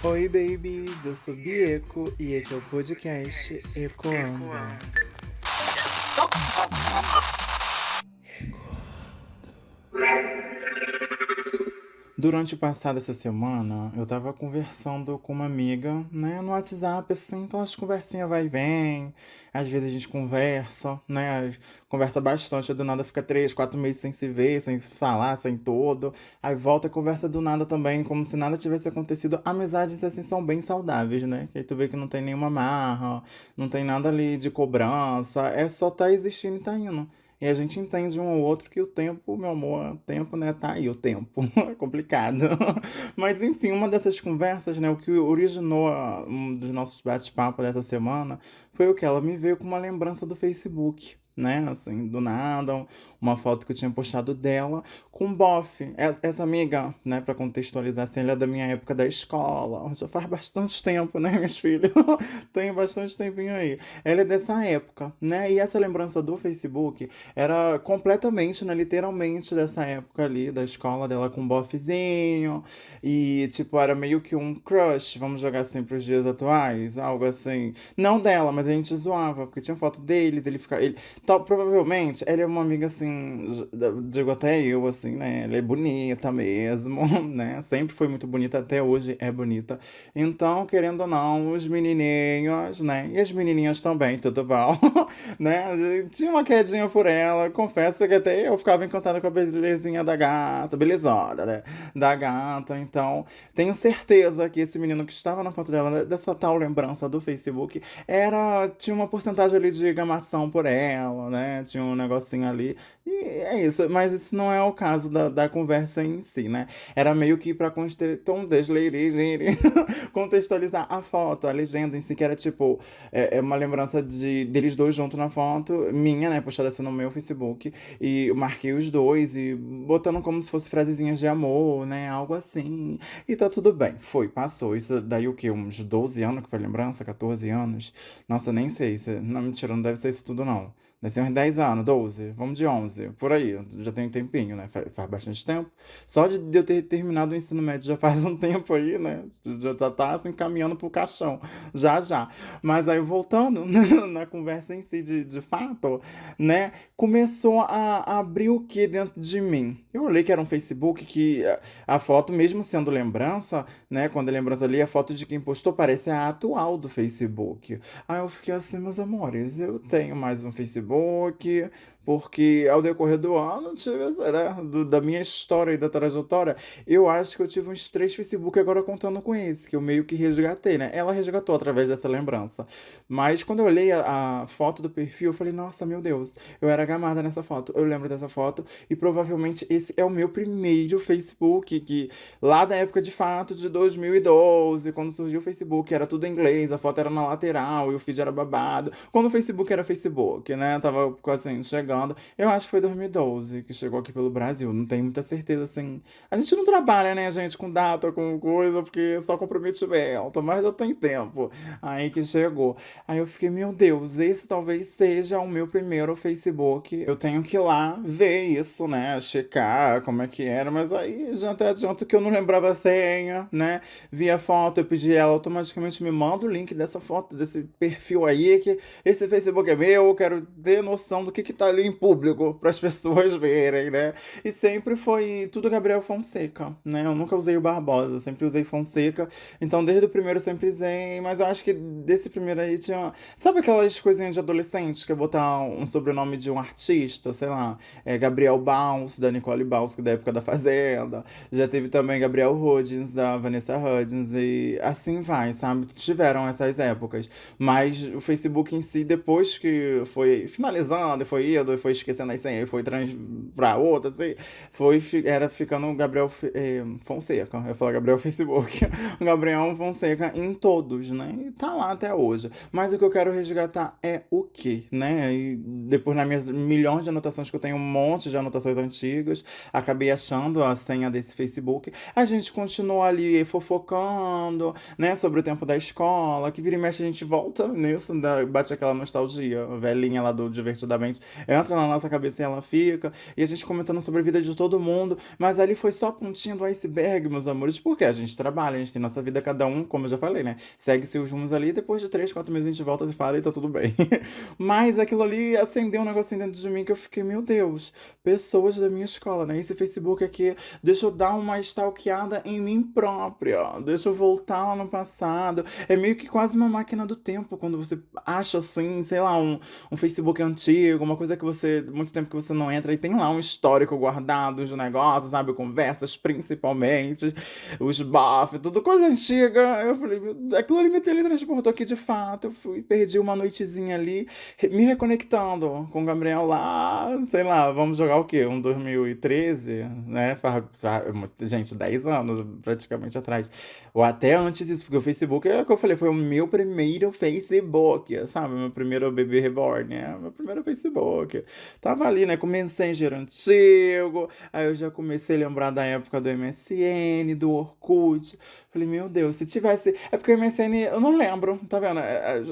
Oi, babies! Eu sou Bieco e esse é o podcast Ecoanda. Durante o passado essa semana, eu tava conversando com uma amiga, né, no WhatsApp, assim, aquelas conversinhas vai e vem. Às vezes a gente conversa, né, conversa bastante, aí do nada fica 3, 4 meses sem se ver, sem se falar, sem tudo. Aí volta e conversa do nada também, como se nada tivesse acontecido. Amizades, assim, são bem saudáveis, né? Que aí tu vê que não tem nenhuma marra, não tem nada ali de cobrança, é só tá existindo e tá indo. E a gente entende um ao outro que o tempo, meu amor, o tempo, né, tá aí, o tempo. É complicado. Mas enfim, uma dessas conversas, né, o que originou um dos nossos bate-papos dessa semana foi o que ela me veio com uma lembrança do Facebook. Né, assim, do nada, uma foto que eu tinha postado dela com um bofe. Essa amiga, né, pra contextualizar, assim, ela é da minha época da escola. Já faz bastante tempo, né, minhas filhas? Tem bastante tempinho aí. Ela é dessa época, né? E essa lembrança do Facebook era completamente, né, literalmente dessa época ali, da escola dela com um bofezinho. E, tipo, era meio que um crush, vamos jogar assim pros dias atuais, algo assim. Não dela, mas a gente zoava, porque tinha foto deles, ele ficava. Ele, tal, provavelmente, ela é uma amiga assim, digo até eu, assim, né? Ela é bonita mesmo, né? Sempre foi muito bonita, até hoje é bonita. Então, querendo ou não, os menininhos, né? E as menininhas também, tudo bom? Né? Tinha uma quedinha por ela, confesso que até eu ficava encantada com a belezinha da gata, belezona, né? Da gata, então tenho certeza que esse menino que estava na foto dela, dessa tal lembrança do Facebook, tinha uma porcentagem ali de gamação por ela, né? Tinha um negocinho ali, e é isso, mas isso não é o caso da conversa em si, né? Era meio que pra contextualizar a foto, a legenda em si, que era tipo, é uma lembrança deles dois juntos na foto, minha, né, postada assim no meu Facebook, e eu marquei os dois e botando como se fosse frasezinhas de amor, né, algo assim, e tá tudo bem, foi, passou, isso daí o quê, uns 12 anos que foi lembrança, 14 anos, nossa, nem sei, não, mentira, não deve ser isso tudo não. Deve ser uns 10 anos, 12, vamos de 11, por aí, já tem um tempinho, né? Faz bastante tempo. Só de eu ter terminado o ensino médio já faz um tempo aí, né? Já tá assim caminhando pro caixão, já já. Mas aí voltando na conversa em si de fato, né? Começou a abrir o que dentro de mim? Eu olhei que era um Facebook que a foto, mesmo sendo lembrança, né? Quando é lembrança ali, a foto de quem postou parece a atual do Facebook. Aí eu fiquei assim, meus amores, eu tenho mais um Facebook, porque ao decorrer do ano, tive, né, da minha história e da trajetória, eu acho que eu tive uns 3 Facebook agora contando com esse, que eu meio que resgatei, né? Ela resgatou através dessa lembrança. Mas quando eu olhei a foto do perfil, eu falei, nossa, meu Deus, eu era gamada nessa foto. Eu lembro dessa foto e provavelmente esse é o meu primeiro Facebook, que lá da época de fato de 2012, quando surgiu o Facebook, era tudo em inglês, a foto era na lateral e o feed era babado. Quando o Facebook era Facebook, né? Tava assim, chegando. Eu acho que foi 2012 que chegou aqui pelo Brasil. Não tenho muita certeza, assim. A gente não trabalha, né, gente, com data, com coisa, porque só comprometimento, mas já tem tempo. Aí que chegou. Aí eu fiquei, meu Deus, esse talvez seja o meu primeiro Facebook. Eu tenho que ir lá ver isso, né? Checar como é que era, mas aí já até adianto que eu não lembrava a senha, né? Vi a foto, eu pedi ela automaticamente me manda o link dessa foto, desse perfil aí, que esse Facebook é meu, eu quero ter noção do que tá ali em público para as pessoas verem, né? E sempre foi tudo Gabriel Fonseca, né? Eu nunca usei o Barbosa, sempre usei Fonseca. Então, desde o primeiro eu sempre usei, mas eu acho que desse primeiro aí tinha. Sabe aquelas coisinhas de adolescente que é botar um sobrenome de um artista, sei lá, Gabriel Baus, da Nicole Baus, que é da época da Fazenda. Já teve também Gabriel Hudgens, da Vanessa Hudgens, e assim vai, sabe? Tiveram essas épocas. Mas o Facebook em si, depois que foi finalizando, e foi indo, e foi esquecendo as senhas, e foi pra outra, assim, era ficando o Gabriel Fonseca. Eu ia falar Gabriel Facebook. O Gabriel Fonseca em todos, né? E tá lá até hoje. Mas o que eu quero resgatar é o quê, né? E depois, nas minhas milhões de anotações, que eu tenho um monte de anotações antigas, acabei achando a senha desse Facebook. A gente continua ali fofocando, né? Sobre o tempo da escola, que vira e mexe a gente volta nisso, bate aquela nostalgia, velhinha lá do Divertidamente. É entra na nossa cabeça e ela fica, e a gente comentando sobre a vida de todo mundo, mas ali foi só a pontinha do iceberg, meus amores, porque a gente trabalha, a gente tem nossa vida, cada um, como eu já falei, né? Segue seus rumos ali, depois de 3, 4 meses a gente volta e fala e tá tudo bem. Mas aquilo ali acendeu um negocinho dentro de mim que eu fiquei, meu Deus, pessoas da minha escola, né? Esse Facebook aqui, deixa eu dar uma stalkeada em mim própria, deixa eu voltar lá no passado. É meio que quase uma máquina do tempo, quando você acha assim, sei lá, um Facebook antigo, uma coisa que você, muito tempo que você não entra, e tem lá um histórico guardado de negócios, sabe? Conversas, principalmente, os bafos, tudo coisa antiga. Eu falei, aquilo ali me teletransportou aqui de fato. Eu fui, perdi uma noitezinha ali, me reconectando com o Gabriel lá, sei lá, vamos jogar o quê? Um 2013, né? Gente, 10 anos praticamente atrás. Ou até antes disso, porque o Facebook, é o que eu falei, foi o meu primeiro Facebook, sabe? Meu primeiro bebê reborn, né? Meu primeiro Facebook. Tava ali, né, com Messenger antigo, aí eu já comecei a lembrar da época do MSN, do Orkut. Falei, meu Deus, se tivesse. É porque o MSN, eu não lembro, tá vendo?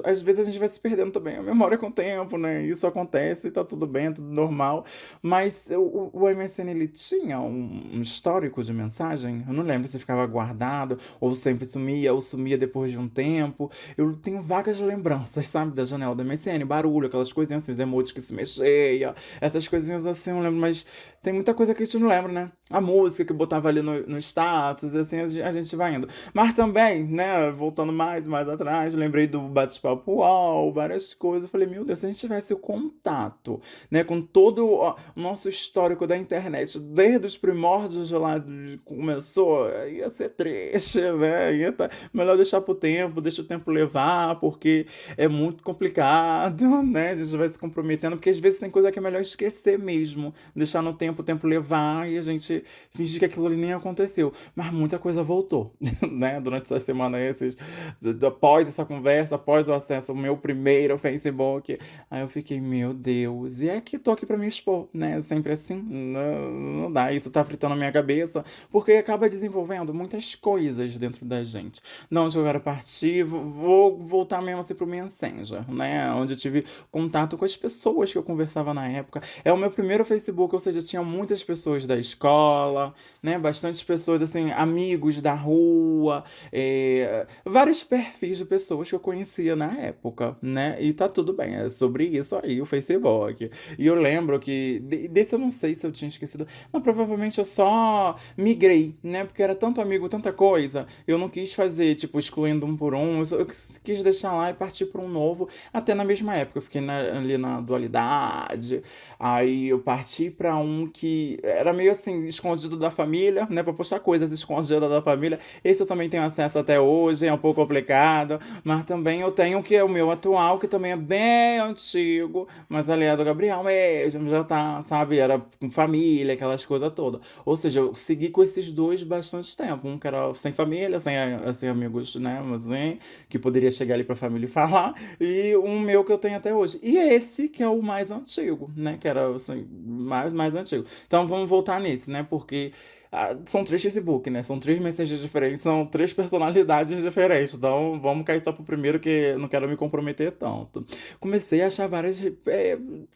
Às vezes a gente vai se perdendo também. A memória com o tempo, né? Isso acontece, tá tudo bem, tudo normal. Mas o MSN, ele tinha um histórico de mensagem. Eu não lembro se ficava guardado, ou sempre sumia, ou sumia depois de um tempo. Eu tenho vagas lembranças, sabe? Da janela do MSN, barulho, aquelas coisinhas assim, os emojis que se mexia, essas coisinhas assim, eu lembro, mas tem muita coisa que a gente não lembra, né? A música que eu botava ali no status, e assim a gente vai indo. Mas também, né, voltando mais atrás, lembrei do bate-papo UOL, várias coisas. Eu falei, meu Deus, se a gente tivesse o contato, né, com todo ó, o nosso histórico da internet, desde os primórdios de lá, começou, ia ser triste, né? Ia tá, melhor deixar pro tempo, deixa o tempo levar, porque é muito complicado, né? A gente vai se comprometendo, porque às vezes tem coisa que é melhor esquecer mesmo, deixar no tempo, o tempo levar e a gente fingir que aquilo ali nem aconteceu. Mas muita coisa voltou, né? Durante essa semana, após essa conversa, após o acesso ao meu primeiro Facebook, aí eu fiquei, meu Deus, e é que tô aqui pra me expor, né? Sempre assim, não dá, isso tá fritando a minha cabeça, porque acaba desenvolvendo muitas coisas dentro da gente. Não, onde eu quero partir, vou voltar mesmo assim pro Messenger, né? Onde eu tive contato com as pessoas que eu conversava na época. É o meu primeiro Facebook, ou seja, tinha muitas pessoas da escola, né? Bastante pessoas, assim, amigos da rua, vários perfis de pessoas que eu conhecia na época, né? E tá tudo bem, é sobre isso aí o Facebook. E eu lembro que, desse eu não sei se eu tinha esquecido, não, provavelmente eu só migrei, né? Porque era tanto amigo, tanta coisa, eu não quis fazer, tipo, excluindo um por um, eu quis deixar lá e partir para um novo, até na mesma época, eu fiquei ali na dualidade, aí eu parti pra um que era meio assim, escondido da família, né? Pra postar coisas escondidas da família. Esse eu também tenho acesso até hoje, é um pouco complicado. Mas também eu tenho que é o meu atual, que também é bem antigo. Mas ali é do Gabriel mesmo, já tá, sabe? Era com família, aquelas coisas todas. Ou seja, eu segui com esses dois bastante tempo. Um que era sem família, sem amigos, né? Mas hein, que poderia chegar ali pra família e falar. E um meu que eu tenho até hoje. E esse que é o mais antigo, né? Que era assim, mais antigo. Então vamos voltar nesse, né? Porque são três Facebook, né? São três mensagens diferentes, são três personalidades diferentes. Então vamos cair só pro primeiro que eu não quero me comprometer tanto. Comecei a achar várias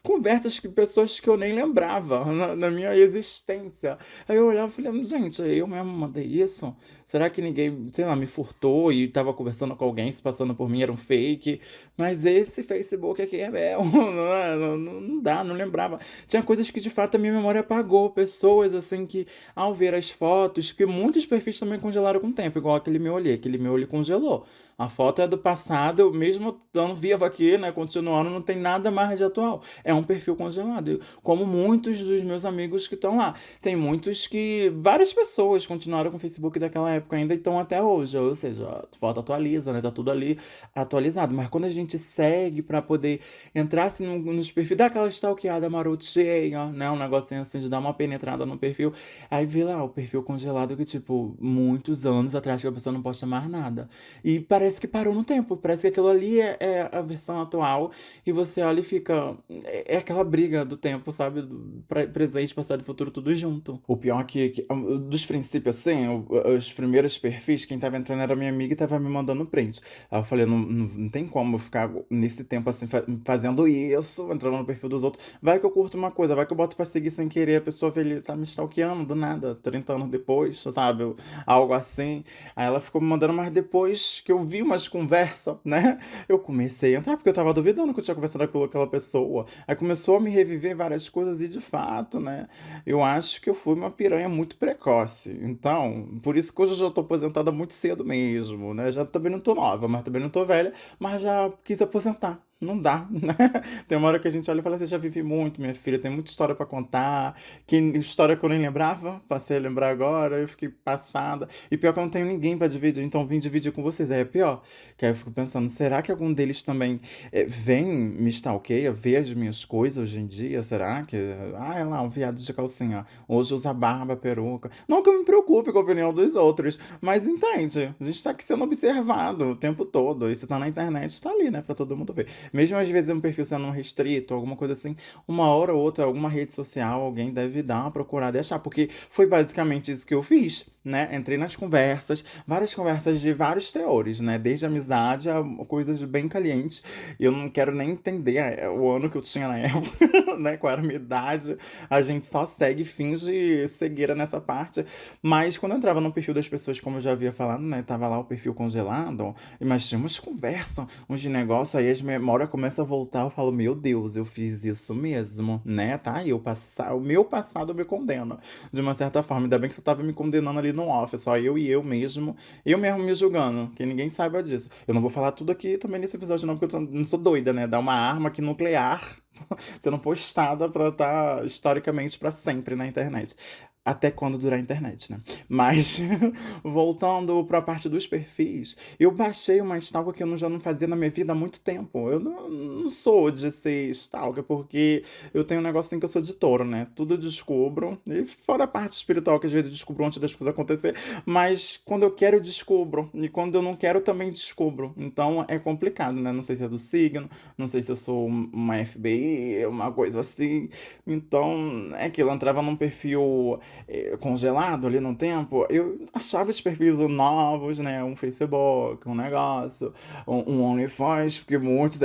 conversas com pessoas que eu nem lembrava na minha existência. Aí eu olhava e falei, gente, eu mesmo mandei isso? Será que ninguém, sei lá, me furtou e tava conversando com alguém, se passando por mim, era um fake? Mas esse Facebook aqui é meu, não dá, não lembrava. Tinha coisas que de fato a minha memória apagou, pessoas assim que ao ver as fotos, porque muitos perfis também congelaram com o tempo, igual aquele meu olho congelou. A foto é do passado, mesmo estando vivo aqui, né, continuando, não tem nada mais de atual. É um perfil congelado, como muitos dos meus amigos que estão lá. Tem muitos que, várias pessoas continuaram com o Facebook daquela época ainda e estão até hoje, ou seja, a foto atualiza, né, tá tudo ali atualizado. Mas quando a gente segue pra poder entrar assim, nos perfis, dar aquela stalkeada marotinha, né, um negocinho assim de dar uma penetrada no perfil, aí vê lá o perfil congelado que, tipo, muitos anos atrás que a pessoa não posta mais nada. E parece parece que parou no tempo, parece que aquilo ali é a versão atual, e você olha e fica. É aquela briga do tempo, sabe? Do presente, passado e futuro, tudo junto. O pior é dos princípios, assim, os primeiros perfis, quem tava entrando era minha amiga e tava me mandando print. Aí eu falei, não tem como eu ficar nesse tempo assim, fazendo isso, entrando no perfil dos outros. Vai que eu curto uma coisa, vai que eu boto pra seguir sem querer, a pessoa vê ele tá me stalkeando do nada, 30 anos depois, sabe? Algo assim. Aí ela ficou me mandando, mas depois que eu vi umas conversas, né? Eu comecei a entrar, porque eu tava duvidando que eu tinha conversado com aquela pessoa. Aí começou a me reviver várias coisas e de fato, né? Eu acho que eu fui uma piranha muito precoce. Então, por isso que hoje eu já tô aposentada muito cedo mesmo, né? Já também não tô nova, mas também não tô velha, mas já quis aposentar. Não dá, né? Tem uma hora que a gente olha e fala, você já vive muito, minha filha, tem muita história pra contar. Que história que eu nem lembrava, passei a lembrar agora, eu fiquei passada. E pior que eu não tenho ninguém pra dividir, então vim dividir com vocês. Aí é pior. Que aí eu fico pensando, será que algum deles também vem, me stalkeia, vê as minhas coisas hoje em dia? Será que. Ah, é lá, um viado de calcinha. Hoje usa barba, peruca. Não que eu me preocupe com a opinião dos outros, mas entende, a gente tá aqui sendo observado o tempo todo. E se tá na internet, tá ali, né, pra todo mundo ver. Mesmo às vezes um perfil sendo um restrito, alguma coisa assim, uma hora ou outra, alguma rede social, alguém deve dar uma procurada e achar, porque foi basicamente isso que eu fiz, né? Entrei nas conversas, várias conversas de vários teores, né? Desde amizade a coisas bem calientes. E eu não quero nem entender o ano que eu tinha na época, né? Qual era a minha idade. A gente só segue, finge cegueira nessa parte. Mas quando eu entrava no perfil das pessoas, como eu já havia falado, né? Tava lá o perfil congelado, mas tinha umas conversas, uns de negócio, aí as memórias começam a voltar, eu falo, meu Deus, eu fiz isso mesmo, né? Tá? O meu passado me condena, de uma certa forma. Ainda bem que você tava me condenando ali no off, só eu mesmo me julgando, que ninguém saiba disso. Eu não vou falar tudo aqui também nesse episódio não, porque não sou doida, né? Dar uma arma aqui nuclear sendo postada pra estar historicamente pra sempre na internet. Até quando durar a internet, né? Mas, voltando para a parte dos perfis, eu baixei uma stalker que eu já não fazia na minha vida há muito tempo. Eu não sou de ser stalker, porque eu tenho um negocinho que eu sou de touro, né? Tudo eu descubro, e fora a parte espiritual, que às vezes eu descubro antes das coisas acontecer, mas quando eu quero, eu descubro, e quando eu não quero, eu também descubro. Então é complicado, né? Não sei se é do signo, não sei se eu sou uma FBI, uma coisa assim. Então, é aquilo, eu entrava num perfil congelado ali no tempo, eu achava os perfis novos, né? Um Facebook, um negócio, um OnlyFans, porque muitos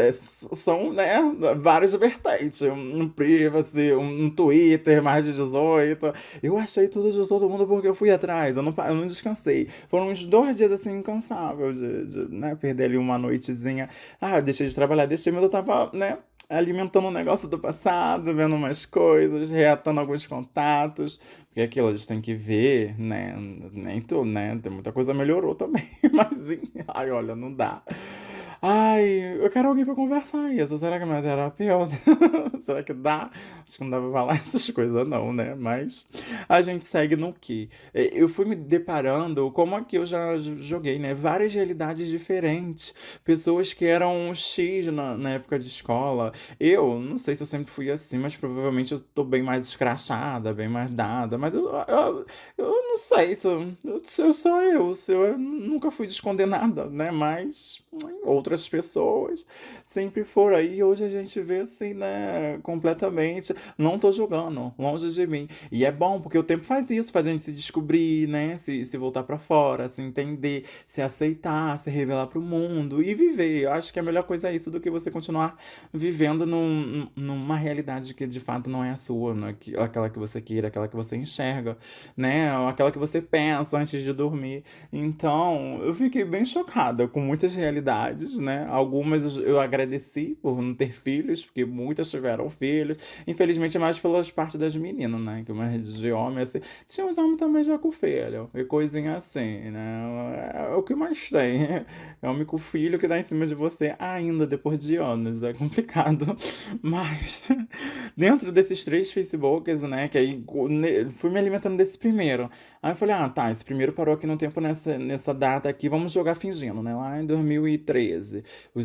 são, né? Várias vertentes. Um Privacy, um Twitter mais de 18. Eu achei tudo de todo mundo porque eu fui atrás, eu não descansei. Foram uns 2 dias assim, incansável né? Perder ali uma noitezinha. Ah, eu deixei de trabalhar, deixei, mas eu tava, né? Alimentando um negócio do passado, vendo umas coisas, reatando alguns contatos, porque aquilo a gente tem que ver, né? Nem tudo, né? Tem muita coisa melhorou também, mas ai, olha, não dá. Ai, eu quero alguém pra conversar isso. Será que é minha terapeuta? Será que dá? Acho que não dá pra falar essas coisas, não, né? Mas a gente segue no que? Eu fui me deparando, como aqui eu já joguei, né? Várias realidades diferentes. Pessoas que eram X na época de escola. Eu não sei se eu sempre fui assim, mas provavelmente eu tô bem mais escrachada, bem mais dada. Mas eu não sei se eu sou eu, se eu nunca fui descondenada, né? Mas outras pessoas sempre foram aí. E hoje a gente vê assim, né? Completamente. Não tô julgando, longe de mim. E é bom, porque o tempo faz isso, faz a gente se descobrir, né? Se voltar pra fora, se entender, se aceitar, se revelar pro mundo e viver. Eu acho que a melhor coisa é isso do que você continuar vivendo numa realidade que de fato não é a sua, não é aquela que você queira, aquela que você enxerga, né? Ou aquela que você pensa antes de dormir. Então, eu fiquei bem chocada com muitas realidades, né? Algumas eu agradeci por não ter filhos, porque muitas tiveram filhos. Infelizmente, é mais pelas partes das meninas, né? Que uma rede de homem, assim. Tinha uns homens também já com filho, e coisinha assim, né? É o que mais tem. É homem com filho que dá em cima de você ainda depois de anos. É complicado. Mas, dentro desses 3 Facebooks, né? Que aí fui me alimentando desse primeiro. Aí eu falei, ah, tá, esse primeiro parou aqui no tempo nessa data aqui, vamos jogar fingindo, né? Lá em 2013. 2012.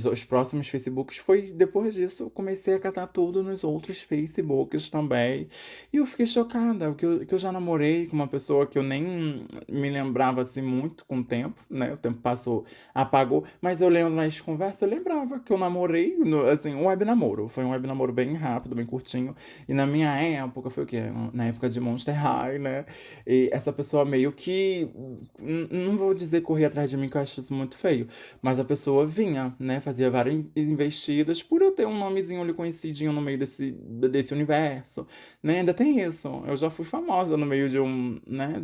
Os próximos Facebooks foi depois disso, eu comecei a catar tudo nos outros Facebooks também. E eu fiquei chocada, que eu já namorei com uma pessoa que eu nem me lembrava assim muito com o tempo, né? O tempo passou, apagou, mas eu lembro nas conversas, eu lembrava que eu namorei, assim, um web namoro. Foi um web namoro bem rápido, bem curtinho. E na minha época, foi o quê? Na época de Monster High, né? E essa pessoa meio que, não vou dizer correr atrás de mim, que eu acho isso muito feio, mas a pessoa vinha, né? Fazia várias investidas por eu ter um nomezinho ali conhecidinho no meio desse universo, né? Ainda tem isso. Eu já fui famosa no meio de um, né?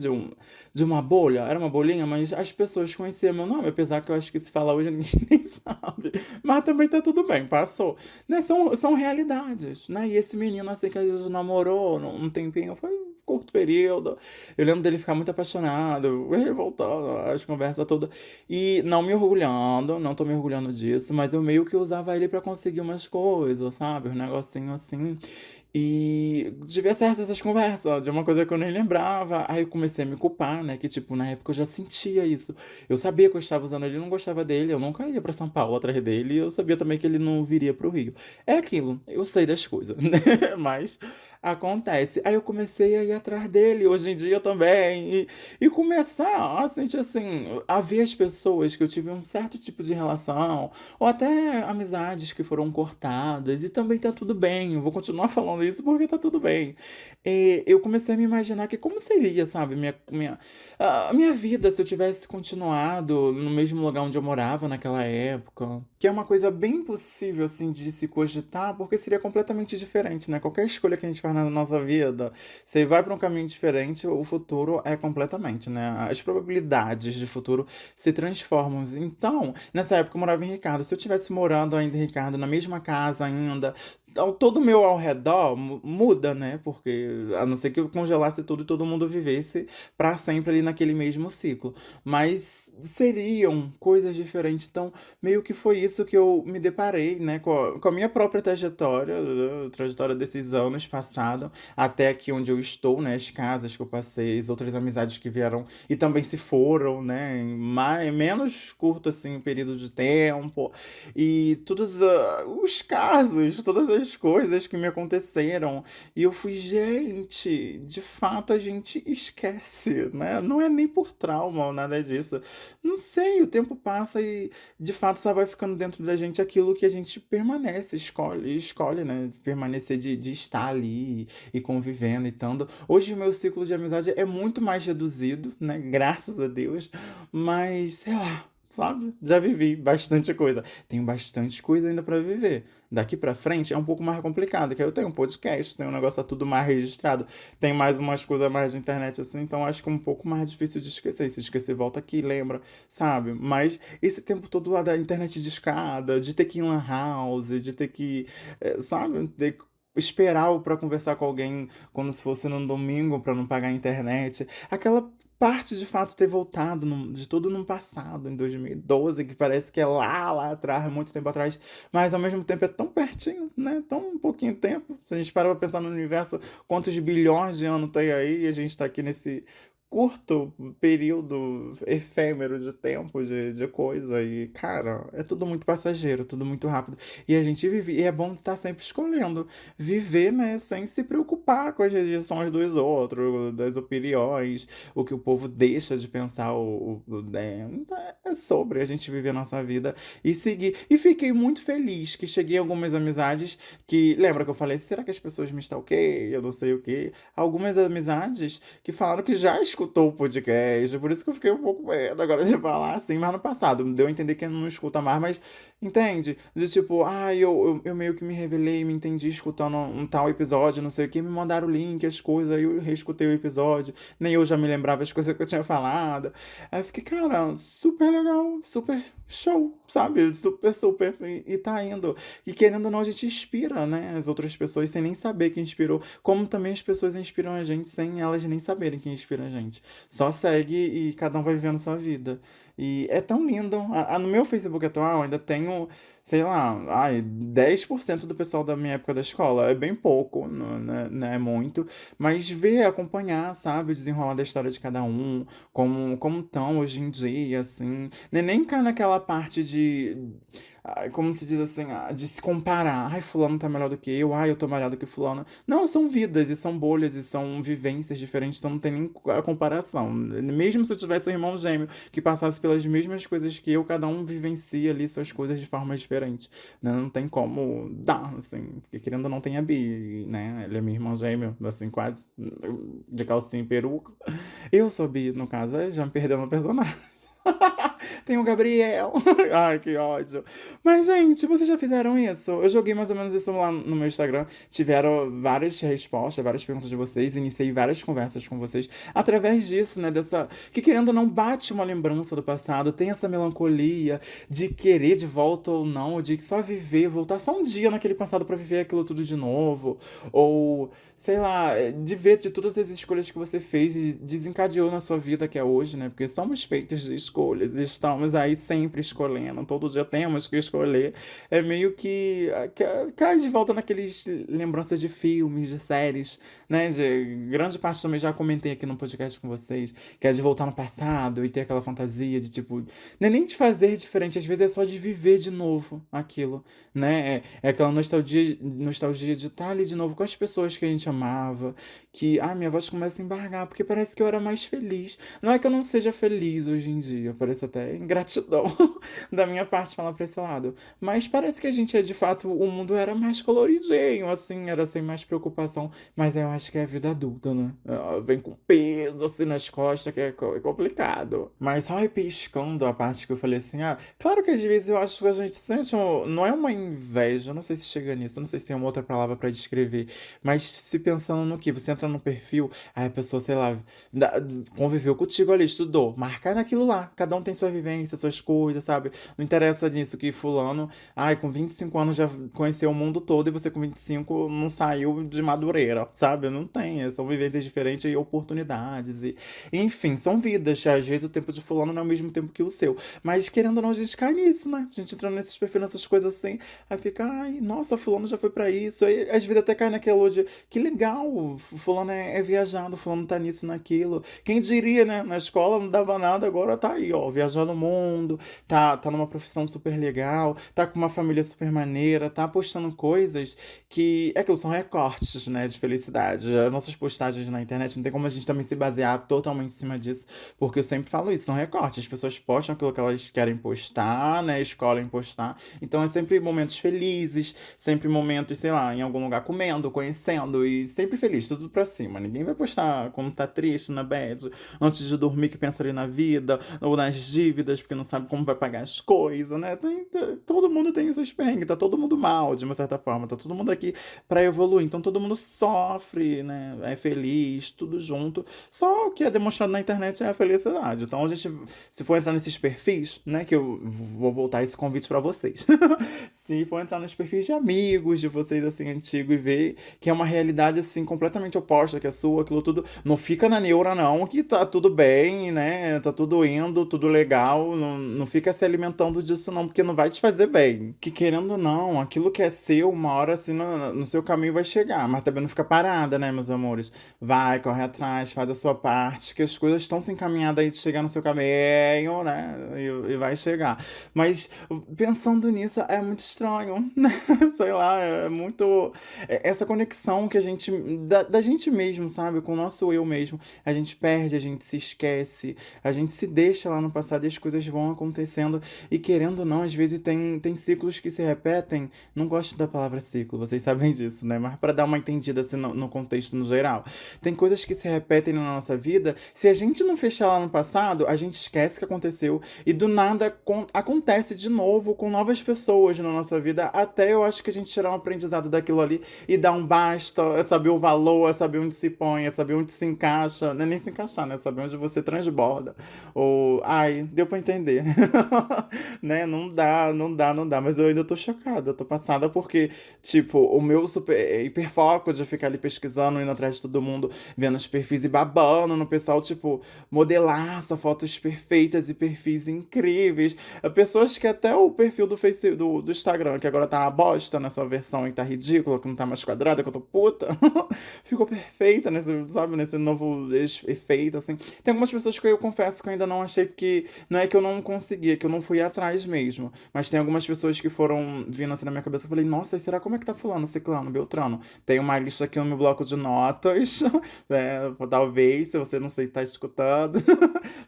De uma bolha. Era uma bolinha, mas as pessoas conheciam meu nome, apesar que eu acho que se fala hoje ninguém nem sabe. Mas também tá tudo bem, passou. Né? São realidades, né? E esse menino, assim, que a gente namorou um tempinho, foi um curto período. Eu lembro dele ficar muito apaixonado, revoltando, as conversas todas. E não me orgulhando, não tô me orgulhando disso, mas eu meio que usava ele pra conseguir umas coisas, sabe? Um negocinho assim. E devia ser essas conversas, de uma coisa que eu nem lembrava. Aí eu comecei a me culpar, né? Que, tipo, na época eu já sentia isso. Eu sabia que eu estava usando ele, eu não gostava dele, eu nunca ia pra São Paulo atrás dele. E eu sabia também que ele não viria pro Rio. É aquilo, eu sei das coisas, né? Mas acontece. Aí eu comecei a ir atrás dele, hoje em dia também. E começar a sentir assim, a ver as pessoas que eu tive um certo tipo de relação, ou até amizades que foram cortadas, e também tá tudo bem. Eu vou continuar falando isso porque tá tudo bem. E eu comecei a me imaginar que como seria, sabe, a minha vida se eu tivesse continuado no mesmo lugar onde eu morava naquela época. Que é uma coisa bem possível, assim, de se cogitar, porque seria completamente diferente, né? Qualquer escolha que a gente faz na nossa vida, você vai para um caminho diferente, o futuro é completamente, né? As probabilidades de futuro se transformam. Então, nessa época eu morava em Ricardo. Se eu tivesse morando ainda em Ricardo, na mesma casa ainda, todo o meu ao redor muda, né? Porque a não ser que eu congelasse tudo e todo mundo vivesse para sempre ali naquele mesmo ciclo. Mas seriam coisas diferentes. Então, meio que foi isso que eu me deparei, né? Com a minha própria trajetória, a trajetória desses anos passados, até aqui onde eu estou, né? As casas que eu passei, as outras amizades que vieram e também se foram, né? Em menos curto, assim, o período de tempo. E todos os casos, todas as coisas que me aconteceram. E eu fui, gente, de fato a gente esquece, né? Não é nem por trauma ou nada disso. Não sei, o tempo passa e de fato só vai ficando dentro da gente aquilo que a gente permanece, escolhe, né? Permanecer de estar ali e convivendo e tanto. Hoje o meu ciclo de amizade é muito mais reduzido, né? Graças a Deus. Mas, sei lá. Sabe? Já vivi bastante coisa. Tenho bastante coisa ainda pra viver. Daqui pra frente é um pouco mais complicado, que aí eu tenho um podcast, tenho um negócio tá tudo mais registrado, tem mais umas coisas mais de internet assim, então acho que é um pouco mais difícil de esquecer. E se esquecer, volta aqui, lembra, sabe? Mas esse tempo todo lá da internet de escada, de ter que ir em lan house, de ter que, sabe? Ter que esperar pra conversar com alguém quando se fosse num domingo pra não pagar a internet. Aquela parte de fato ter voltado de tudo no passado, em 2012, que parece que é lá atrás, muito tempo atrás, mas ao mesmo tempo é tão pertinho, né? Tão pouquinho tempo. Se a gente parar pra pensar no universo, quantos bilhões de anos tem aí, e a gente tá aqui nesse curto período efêmero de tempo, de coisa, e cara, é tudo muito passageiro, tudo muito rápido. E a gente vive, e é bom estar sempre escolhendo viver, né, sem se preocupar com as rejeições dos outros, das opiniões, o que o povo deixa de pensar, né, é sobre a gente viver a nossa vida e seguir. E fiquei muito feliz que cheguei a algumas amizades que, lembra que eu falei, será que as pessoas me stalkeiam? Eu não sei o quê. Algumas amizades que falaram que já escutou o podcast, por isso que eu fiquei um pouco medo agora de falar assim, mas no passado, deu a entender que não escuta mais, mas entende? De tipo, eu meio que me revelei, me entendi escutando um tal episódio, não sei o que, me mandaram o link, as coisas, aí eu reescutei o episódio, nem eu já me lembrava as coisas que eu tinha falado. Aí eu fiquei, cara, super legal, super show, sabe? Super, super, e tá indo. E querendo ou não, a gente inspira, né? As outras pessoas sem nem saber que inspirou, como também as pessoas inspiram a gente sem elas nem saberem que inspira a gente. Só segue e cada um vai vivendo sua vida. E é tão lindo. No meu Facebook atual ainda tenho, sei lá, 10% do pessoal da minha época da escola. É bem pouco, não é muito. Mas ver, acompanhar, sabe, o desenrolar da história de cada um, como estão hoje em dia, assim. Nem cá naquela parte de como se diz assim, de se comparar. Ai, fulano tá melhor do que eu, ai, eu tô melhor do que fulano. Não, são vidas, e são bolhas, e são vivências diferentes, então não tem nem a comparação. Mesmo se eu tivesse um irmão gêmeo que passasse pelas mesmas coisas que eu, cada um vivencia ali suas coisas de forma diferente, né? Não tem como dar, assim, porque querendo ou não tem a Bi, né? Ele é meu irmão gêmeo, assim, quase de calcinha e peruca. Eu sou bi, no caso, aí já me perdeu no personagem. Tem o Gabriel. Ai, que ódio. Mas, gente, vocês já fizeram isso? Eu joguei mais ou menos isso lá no meu Instagram. Tiveram várias respostas, várias perguntas de vocês. Iniciei várias conversas com vocês. Através disso, né? Dessa. Que querendo ou não bate uma lembrança do passado. Tem essa melancolia de querer de volta ou não. De só viver, voltar só um dia naquele passado pra viver aquilo tudo de novo. Ou, sei lá, de ver de todas as escolhas que você fez e desencadeou na sua vida que é hoje, né? Porque somos feitos de escolhas, e estamos aí sempre escolhendo, todo dia temos que escolher. É meio que cai de volta naqueles lembranças de filmes, de séries, né? De grande parte também já comentei aqui no podcast com vocês, que é de voltar no passado e ter aquela fantasia de tipo, não é nem de fazer diferente, às vezes é só de viver de novo aquilo, né? É aquela nostalgia de estar ali de novo com as pessoas que a gente amava, que, minha voz começa a embargar, porque parece que eu era mais feliz. Não é que eu não seja feliz hoje em dia, parece até ingratidão da minha parte falar pra esse lado. Mas parece que a gente é, de fato, o mundo era mais coloridinho, assim, era sem mais preocupação. Mas eu acho que é a vida adulta, né? Vem com peso, assim, nas costas, que é complicado. Mas só repiscando a parte que eu falei assim, claro que às vezes eu acho que a gente sente, não é uma inveja, não sei se chega nisso, não sei se tem uma outra palavra pra descrever, mas se pensando no que, você entra no perfil, aí a pessoa, sei lá, da- conviveu contigo ali, estudou, marca naquilo lá. Cada um tem sua vivência, suas coisas, sabe? Não interessa nisso que fulano, com 25 anos já conheceu o mundo todo e você com 25 não saiu de Madureira, sabe? Não tem, são vivências diferentes e oportunidades enfim, são vidas. Às vezes o tempo de fulano não é o mesmo tempo que o seu. Mas querendo ou não, a gente cai nisso, né? A gente entrando nesses perfis, nessas coisas assim, aí fica, ai, nossa, fulano já foi pra isso. Aí às vezes até cai naquela de que legal, fulano é viajado, fulano tá nisso, naquilo. Quem diria, né? Na escola não dava nada, agora tá aí, ó, viajando o mundo, tá numa profissão super legal, tá com uma família super maneira, tá postando coisas que, é que são recortes, né, de felicidade. As nossas postagens na internet, não tem como a gente também se basear totalmente em cima disso, porque eu sempre falo isso, são recortes. As pessoas postam aquilo que elas querem postar, né, escolhem postar. Então é sempre momentos felizes, sempre momentos, sei lá, em algum lugar comendo, conhecendo e sempre feliz, tudo pra cima. Ninguém vai postar quando tá triste, na bad, antes de dormir que pensa ali na vida, ou nas dívidas, porque não sabe como vai pagar as coisas, né? Todo mundo tem os seus perrengues, tá todo mundo mal, de uma certa forma, tá todo mundo aqui pra evoluir, então todo mundo sofre, né? É feliz, tudo junto. Só o que é demonstrado na internet é a felicidade. Então a gente, se for entrar nesses perfis, né, que eu vou voltar esse convite pra vocês. Se for entrar nos perfis de amigos de vocês, assim, antigos, e ver que é uma realidade, assim, completamente oposta que a sua, aquilo tudo, não fica na neura, não, que tá tudo bem, né? Tá tudo indo, tudo legal. Não fica se alimentando disso, não, porque não vai te fazer bem. Que querendo ou não, aquilo que é seu, uma hora, assim, no seu caminho vai chegar. Mas também não fica parada, né, meus amores? Vai, corre atrás, faz a sua parte, que as coisas estão se encaminhando aí de chegar no seu caminho, né? E vai chegar. Mas pensando nisso, é muito estranho, né? Sei lá, é muito. Essa conexão que a gente. Da gente mesmo, sabe? Com o nosso eu mesmo. A gente perde, a gente se esquece, a gente se deixa lá no passado e as coisas vão acontecendo. E querendo ou não, às vezes tem ciclos que se repetem. Não gosto da palavra ciclo, vocês sabem disso, né? Mas para dar uma entendida assim no contexto no geral. Tem coisas que se repetem na nossa vida. Se a gente não fechar lá no passado, a gente esquece que aconteceu e do nada acontece de novo com novas pessoas na nossa vida. Até eu acho que a gente tirar um aprendizado daquilo ali e dar um basta, é saber o valor, é saber onde se põe, é saber onde se encaixa. Não é nem se encaixar, né? É saber onde você transborda. Ou, ai, deu pra entender. Né? Não dá. Mas eu ainda tô chocada, eu tô passada porque, tipo, o meu super hiperfoco de ficar ali pesquisando, indo atrás de todo mundo, vendo os perfis e babando no pessoal, tipo, modelaça, fotos perfeitas e perfis incríveis. Pessoas que até o perfil do Face, do Instagram, que agora tá uma bosta nessa versão e tá ridícula, que não tá mais quadrada, que eu tô puta, ficou perfeita nesse, sabe, nesse novo efeito, assim. Tem algumas pessoas que eu confesso que eu ainda não achei, porque não é que eu não consegui, é que eu não fui atrás mesmo. Mas tem algumas pessoas que foram vindo assim na minha cabeça. Eu falei, nossa, e será como é que tá fulano, ciclano, beltrano? Tem uma lista aqui no meu bloco de notas, né? Talvez, se você não sei, tá escutando.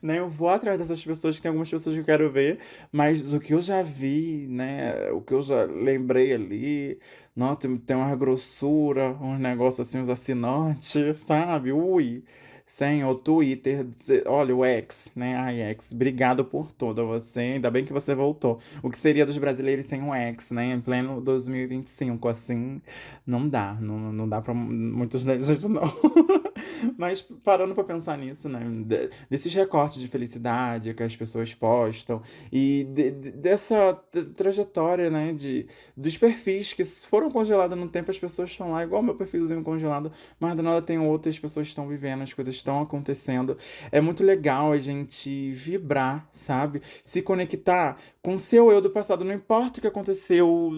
Né? Eu vou atrás dessas pessoas, que tem algumas pessoas que eu quero ver. Mas o que eu já vi, né? O que eu já lembrei ali. Nossa, tem uma grossura, uns negócios assim, uns assinantes, sabe? Ui. Sem o Twitter, olha, o X, né? Ai, X, obrigado por tudo. Você, ainda bem que você voltou. O que seria dos brasileiros sem o X, né? Em pleno 2025, assim, não dá. Não dá pra muitos gente, não. Mas parando pra pensar nisso, né? Desses recortes de felicidade que as pessoas postam e dessa trajetória, né? Dos perfis que foram congelados no tempo, as pessoas estão lá, igual meu perfilzinho congelado, mas do nada tem outras pessoas que estão vivendo, as coisas estão acontecendo. É muito legal a gente vibrar, sabe? Se conectar com o seu eu do passado. Não importa o que aconteceu,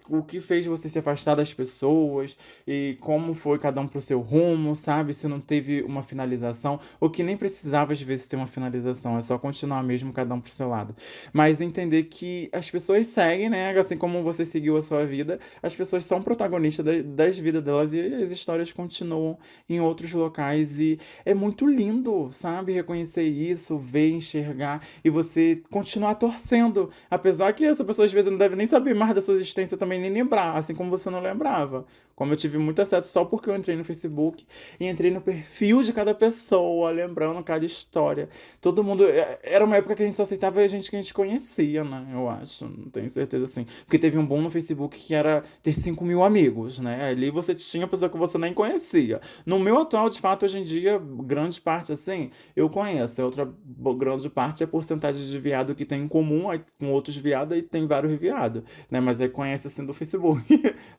o que fez você se afastar das pessoas e como foi cada um pro seu rumo, sabe? Se não teve uma finalização, ou que nem precisava às vezes ter uma finalização, é só continuar mesmo cada um pro seu lado. Mas entender que as pessoas seguem, né? Assim como você seguiu a sua vida, as pessoas são protagonistas das vidas delas e as histórias continuam em outros locais. E é muito lindo, sabe? Reconhecer isso, ver, enxergar e você continuar torcendo. Apesar que essa pessoa às vezes não deve nem saber mais da sua existência também, nem lembrar, assim como você não lembrava. Como eu tive muito acesso só porque eu entrei no Facebook e entrei no perfil de cada pessoa, lembrando cada história. Todo mundo. Era uma época que a gente só aceitava a gente que a gente conhecia, né? Eu acho. Não tenho certeza assim. Porque teve um boom no Facebook que era ter 5 mil amigos, né? Ali você tinha pessoa que você nem conhecia. No meu atual, de fato, hoje em dia, grande parte assim, eu conheço. A outra grande parte é a porcentagem de viado que tem em comum aí, com outros viados e tem vários viados, né? Mas aí conhece assim do Facebook,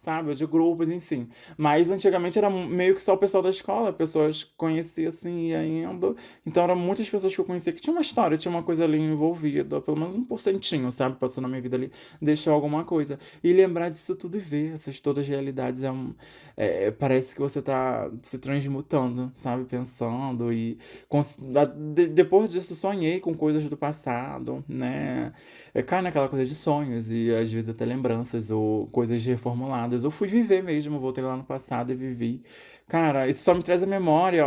sabe? Ou de grupos em si. Mas antigamente era meio que só o pessoal da escola, pessoas que conhecia assim, ia indo. Então eram muitas pessoas que eu conhecia que tinha uma história, tinha uma coisa ali envolvida, pelo menos 1%, sabe? Passou na minha vida ali, deixou alguma coisa. E lembrar disso tudo e ver essas todas as realidades parece que você tá se transmutando, sabe? Pensando e depois disso sonhei com coisas do passado, né? Cai naquela coisa de sonhos e às vezes até lembranças ou coisas reformuladas. Eu fui viver mesmo, voltei lá no passado e vivi. Cara, isso só me traz a memória,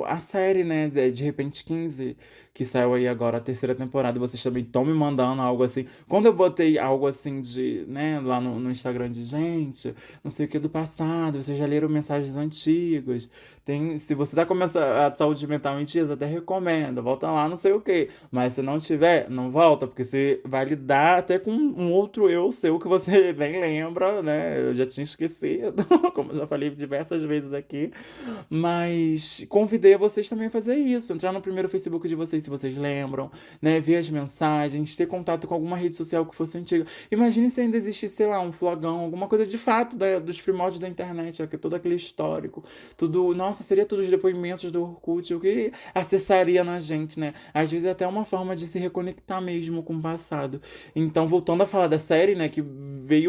a série, né, de Repente 15, que saiu aí agora a terceira temporada, e vocês também estão me mandando algo assim. Quando eu botei algo assim de, né, lá no Instagram de gente, não sei o que do passado, vocês já leram mensagens antigas. Tem, se você tá começando a saúde mental em dias, até recomendo, volta lá, não sei o que. Mas se não tiver, não volta, porque você vai lidar até com um outro eu seu que você nem lembra, né? Eu já tinha esquecido, como eu já falei diversas vezes aqui. Mas convidei a vocês também a fazer isso, entrar no primeiro Facebook de vocês, se vocês lembram, né? Ver as mensagens, ter contato com alguma rede social que fosse antiga. Imagine se ainda existisse, sei lá, um flogão, alguma coisa de fato dos primórdios da internet, todo aquele histórico, tudo, nossa, seria todos os depoimentos do Orkut, o que acessaria na gente, né? Às vezes é até uma forma de se reconectar mesmo com o passado. Então, voltando a falar da série, né, que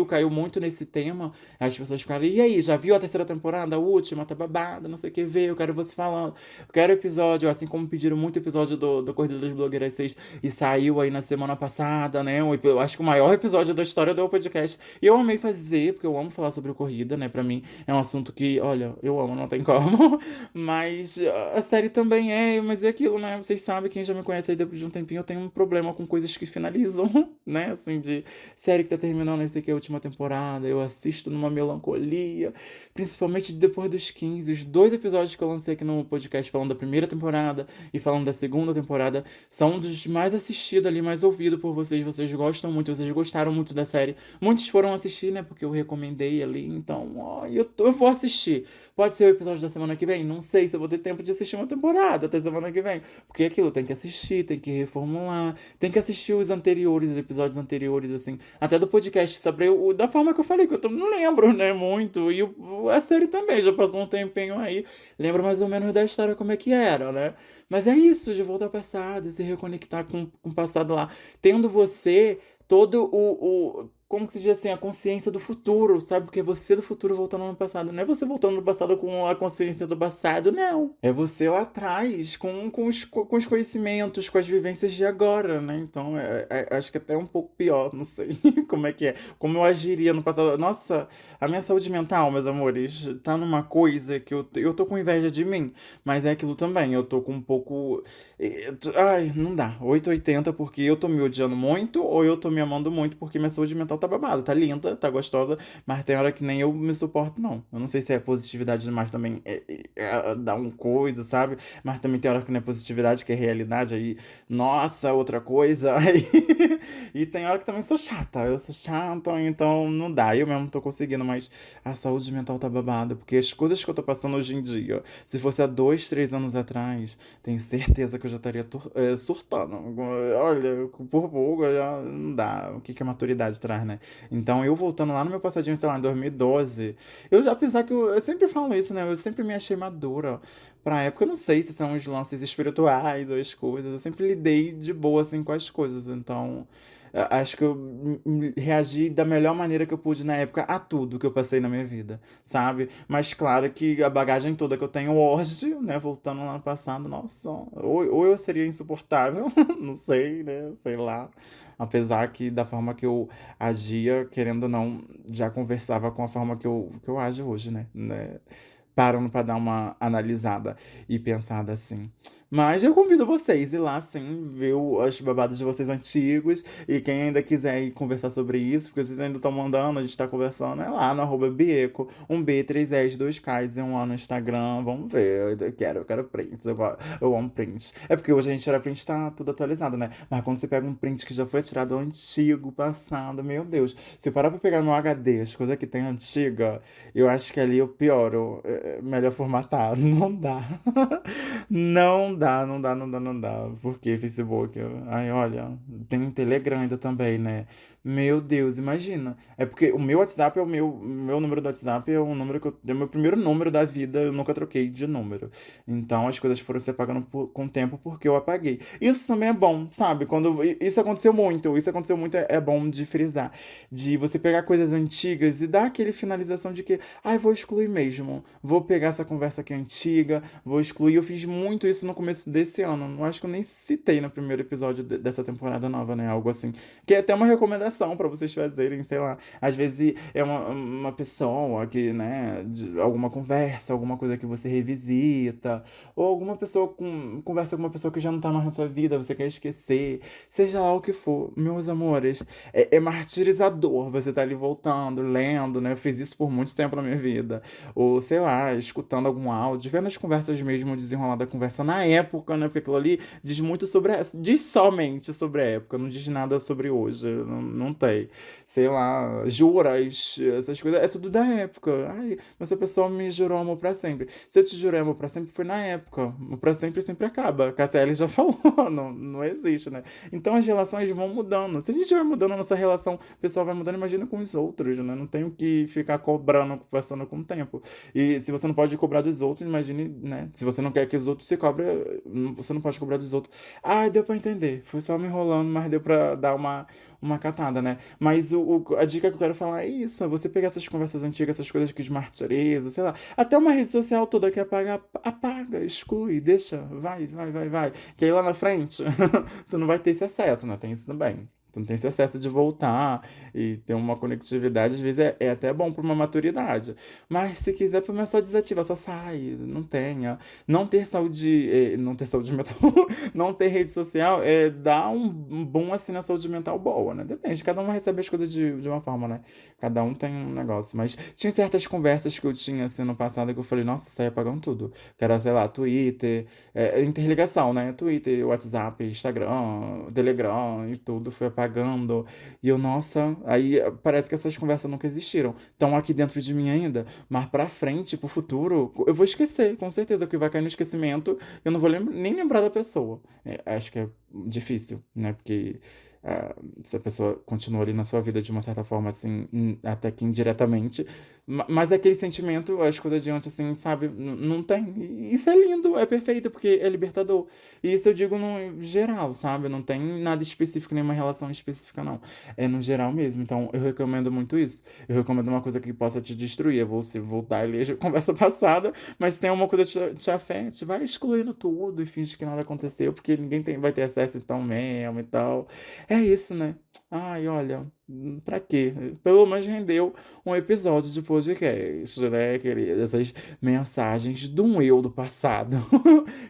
caiu muito nesse tema, as pessoas ficaram, e aí, já viu a terceira temporada, a última, tá babada, não sei o que ver, eu quero você falando, eu quero episódio, assim como pediram muito episódio do Corrida das Blogueiras 6, e saiu aí na semana passada, né, eu acho que o maior episódio da história do podcast, e eu amei fazer, porque eu amo falar sobre corrida, né, pra mim é um assunto que, olha, eu amo, não tem como, mas a série também mas é aquilo, né, vocês sabem, quem já me conhece aí depois de um tempinho, eu tenho um problema com coisas que finalizam, né, assim, de série que tá terminando, não sei o que, a última temporada, eu assisto numa melancolia, principalmente depois dos 15. Os dois episódios que eu lancei aqui no podcast falando da primeira temporada e falando da segunda temporada são um dos mais assistidos ali, mais ouvidos por vocês. Vocês gostam muito, vocês gostaram muito da série. Muitos foram assistir, né? Porque eu recomendei ali, então, ó, eu vou assistir. Pode ser o episódio da semana que vem? Não sei se eu vou ter tempo de assistir uma temporada até semana que vem. Porque é aquilo, tem que assistir, tem que reformular, tem que assistir os anteriores, os episódios anteriores, assim, até do podcast, sobre da forma que eu falei, que eu não lembro, né, muito. E a série também, já passou um tempinho aí, lembro mais ou menos da história como é que era, né? Mas é isso, de voltar ao passado, se reconectar com o passado lá. Tendo você todo como que se diz assim, a consciência do futuro, sabe? Porque é você do futuro voltando no passado. Não é você voltando no passado com a consciência do passado, não. É você lá atrás, com os conhecimentos, com as vivências de agora, né? Então, acho que até um pouco pior, não sei como é que é. Como eu agiria no passado. Nossa, a minha saúde mental, meus amores, tá numa coisa que eu tô com inveja de mim. Mas é aquilo também, eu tô com um pouco. Ai, não dá. 880 porque eu tô me odiando muito ou eu tô me amando muito porque minha saúde mental tá babada, tá linda, tá gostosa, mas tem hora que nem eu me suporto, não. Eu não sei se é positividade demais também, dá um coisa, sabe? Mas também tem hora que não é positividade, que é realidade, aí, nossa, outra coisa. Aí... E tem hora que também sou chata, eu sou chata, então não dá. Eu mesmo não tô conseguindo, mas a saúde mental tá babada, porque as coisas que eu tô passando hoje em dia, se fosse há 2, 3 anos atrás, tenho certeza que eu já estaria surtando. Olha, por pouco já não dá. O que que a maturidade traz, né? Então, eu voltando lá no meu passadinho, sei lá, em 2012, eu já apesar que eu sempre falo isso, né? Eu sempre me achei madura. Pra época, eu não sei se são os lances espirituais ou as coisas. Eu sempre lidei de boa, assim, com as coisas. Então, acho que eu reagi da melhor maneira que eu pude na época a tudo que eu passei na minha vida, sabe? Mas claro que a bagagem toda que eu tenho hoje, né, voltando lá no passado, nossa, ou eu seria insuportável, não sei, né, sei lá. Apesar que da forma que eu agia, querendo ou não, já conversava com a forma que eu ajo hoje, né? Parando pra dar uma analisada e pensada assim. Mas eu convido vocês a ir lá, sim, ver os babados de vocês antigos. E quem ainda quiser ir conversar sobre isso, porque vocês ainda estão mandando, a gente tá conversando, é lá no @Bieco, um B, 3 S, 2 Ks e um A no Instagram. Vamos ver, eu quero prints, eu amo prints. É porque hoje a gente tira print, tá tudo atualizado, né? Mas quando você pega um print que já foi tirado antigo, passado, meu Deus. Se eu parar pra pegar no HD, as coisas que tem antiga, eu acho que ali eu pioro. Melhor formatar. Não dá. Não dá, não dá, não dá, não dá. Porque Facebook. Ai, olha, tem um Telegram ainda também, né? Meu Deus, imagina. É porque o meu WhatsApp é o meu número do WhatsApp é o número que é o meu primeiro número da vida, eu nunca troquei de número. Então as coisas foram se apagando com o tempo porque eu apaguei. Isso também é bom, sabe? Quando isso aconteceu muito, é bom de frisar, de você pegar coisas antigas e dar aquele finalização de que, ai, vou excluir mesmo. Vou pegar essa conversa aqui antiga, vou excluir. Eu fiz muito isso no começo desse ano. Não acho que eu nem citei no primeiro episódio dessa temporada nova, né? Algo assim. Que é até uma recomendação pra vocês fazerem, sei lá. Às vezes é uma pessoa que, né, de alguma conversa, alguma coisa que você revisita, ou alguma pessoa conversa com uma pessoa que já não tá mais na sua vida, você quer esquecer, seja lá o que for. Meus amores, é martirizador você tá ali voltando, lendo, né? Eu fiz isso por muito tempo na minha vida. Ou, sei lá, escutando algum áudio, vendo as conversas mesmo, desenrolar da conversa na época, né? Porque aquilo ali diz muito sobre diz somente sobre a época, não diz nada sobre hoje, não tem. Sei lá, juras, essas coisas, é tudo da época. Ai, mas a pessoa me jurou amor pra sempre. Se eu te jurei amor pra sempre, foi na época. O pra sempre sempre acaba. Cassiele já falou, não existe, né? Então as relações vão mudando. Se a gente vai mudando a nossa relação, o pessoal vai mudando, imagina com os outros, né? Não tem o que ficar cobrando, passando com o tempo. E se você não pode cobrar dos outros, imagine, né? Se você não quer que os outros se cobrem, você não pode cobrar dos outros. Ah, deu pra entender. Foi só me enrolando, mas deu pra dar uma catada, né? Mas a dica que eu quero falar é isso: é você pegar essas conversas antigas, essas coisas que desmartirizam, sei lá. Até uma rede social toda que apaga, apaga, exclui, deixa, vai, vai, vai, vai. Que aí lá na frente, tu não vai ter esse acesso, né? Tem isso também. Tu não tem esse acesso de voltar e ter uma conectividade, às vezes é até bom para uma maturidade. Mas se quiser, pelo menos só desativa, só sai, não tenha. Não ter saúde mental, não ter rede social, dá um boom assim na saúde mental boa, né? Depende, cada um recebe as coisas de uma forma, né? Cada um tem um negócio. Mas tinha certas conversas que eu tinha assim no passado que eu falei, nossa, saia apagando tudo. Que era, sei lá, Twitter, interligação, né? Twitter, WhatsApp, Instagram, Telegram e tudo foi apagando. E eu, nossa, aí parece que essas conversas nunca existiram. Estão aqui dentro de mim ainda, mas pra frente, pro futuro, eu vou esquecer, com certeza, que vai cair no esquecimento, eu não vou nem lembrar da pessoa. Acho que é difícil, né? Porque se a pessoa continua ali na sua vida de uma certa forma, assim, até que indiretamente. Mas aquele sentimento, a escuta adiante, assim, sabe, não tem. E isso é lindo, é perfeito, porque é libertador. E isso eu digo no geral, sabe? Não tem nada específico, nenhuma relação específica, não. É no geral mesmo. Então, eu recomendo muito isso. Eu recomendo uma coisa que possa te destruir. Eu vou se voltar e ler a conversa passada, mas se tem uma coisa que te afete, vai excluindo tudo e finge que nada aconteceu, porque ninguém vai ter acesso então mesmo e tal. É isso, né? Ai, olha, pra quê? Pelo menos rendeu um episódio de podcast, né, querida? Essas mensagens de um eu do passado,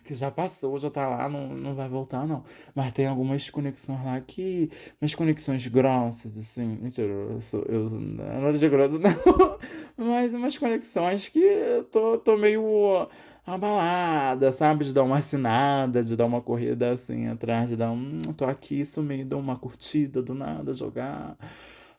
que já passou, já tá lá, não vai voltar, não. Mas tem algumas conexões lá que. Umas conexões grossas, assim. Mentira, não é nada de grossa, não. Mas umas conexões que eu tô meio abalada, sabe? De dar uma assinada, de dar uma corrida assim atrás, de dar um. Tô aqui, sumir, dou uma curtida do nada, jogar.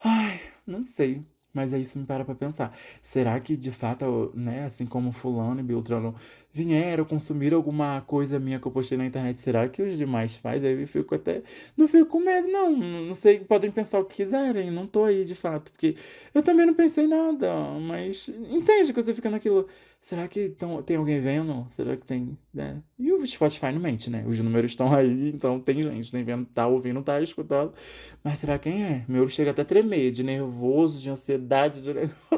Ai, não sei. Mas aí isso me para pra pensar. Será que de fato, né, assim como fulano e Beltrano vieram consumir alguma coisa minha que eu postei na internet, será que os demais fazem? Aí eu fico até. Não fico com medo, não. Não sei, podem pensar o que quiserem. Não tô aí de fato. Porque eu também não pensei nada. Mas entende que você fica naquilo. Será que tem alguém vendo? Será que tem, né? E o Spotify não mente, né? Os números estão aí, então tem gente, tem vendo, tá ouvindo, tá escutando. Mas será quem é? Meu olho chega até a tremer, de nervoso, de ansiedade, de...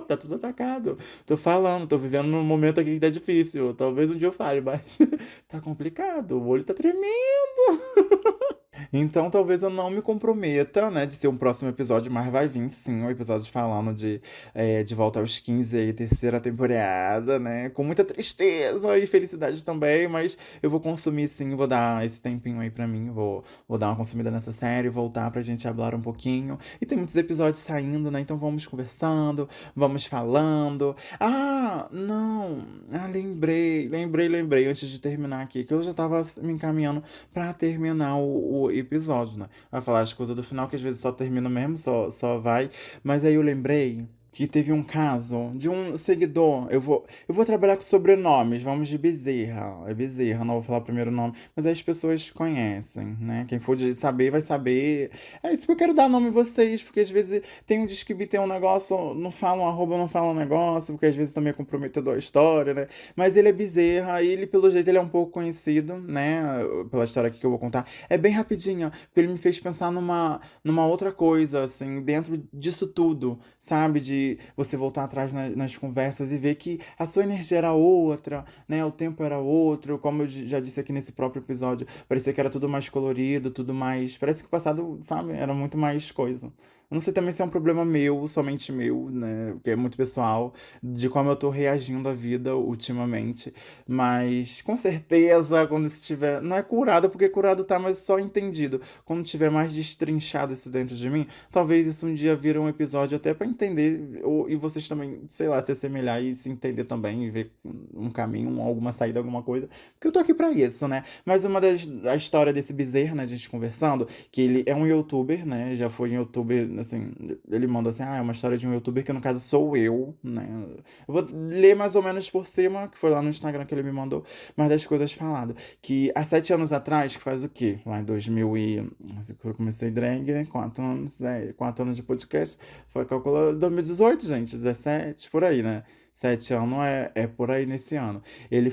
tá tudo atacado. Tô falando, tô vivendo num momento aqui que tá difícil. Talvez um dia eu fale, mas tá complicado, o olho tá tremendo. Então talvez eu não me comprometa, né, de ser um próximo episódio, mas vai vir sim um episódio falando de Volta aos 15 aí, terceira temporada, né, com muita tristeza e felicidade também, mas eu vou consumir sim, vou dar esse tempinho aí pra mim, vou dar uma consumida nessa série, voltar pra gente falar um pouquinho. E tem muitos episódios saindo, né, então vamos conversando, vamos falando. Ah, não, lembrei, antes de terminar aqui, que eu já tava me encaminhando pra terminar o episódio, né? Vai falar as coisas do final, que às vezes só termina mesmo, só vai. Mas aí eu lembrei que teve um caso de um seguidor. Eu vou trabalhar com sobrenomes, vamos de Bezerra. É Bezerra, não vou falar o primeiro nome, mas aí as pessoas conhecem, né? Quem for de saber, vai saber. É isso que eu quero dar nome a vocês, porque às vezes tem um Disque tem um negócio, não fala um arroba, não fala um negócio, porque às vezes também é comprometedor a história, né? Mas ele é Bezerra, e ele, pelo jeito, ele é um pouco conhecido, né? Pela história aqui que eu vou contar. É bem rapidinho, porque ele me fez pensar numa outra coisa, assim, dentro disso tudo, sabe? De você voltar atrás nas conversas e ver que a sua energia era outra, né? O tempo era outro, como eu já disse aqui nesse próprio episódio, parecia que era tudo mais colorido, tudo mais. Parece que o passado, sabe, era muito mais coisa. Eu não sei também se é um problema meu, somente meu, né? Porque é muito pessoal, de como eu tô reagindo à vida ultimamente. Mas com certeza, quando estiver. Não é curado, porque curado tá, mas só entendido. Quando tiver mais destrinchado isso dentro de mim, talvez isso um dia vira um episódio até pra entender. E vocês também, sei lá, se assemelhar e se entender também, e ver um caminho, alguma saída, alguma coisa. Porque eu tô aqui pra isso, né? Mas a história desse Bezerra, né, a gente conversando, que ele é um youtuber, né? Já foi um youtuber, assim, ele manda assim, é uma história de um youtuber que no caso sou eu, né? Eu vou ler mais ou menos por cima, que foi lá no Instagram que ele me mandou, mas das coisas faladas. Que há 7 anos atrás, que faz o quê? Lá em 2000 e... Eu comecei drag, né? 4 anos, né? 4 anos de podcast. Foi calculado 2018, gente, 17, por aí, né? 7 anos é por aí nesse ano. Ele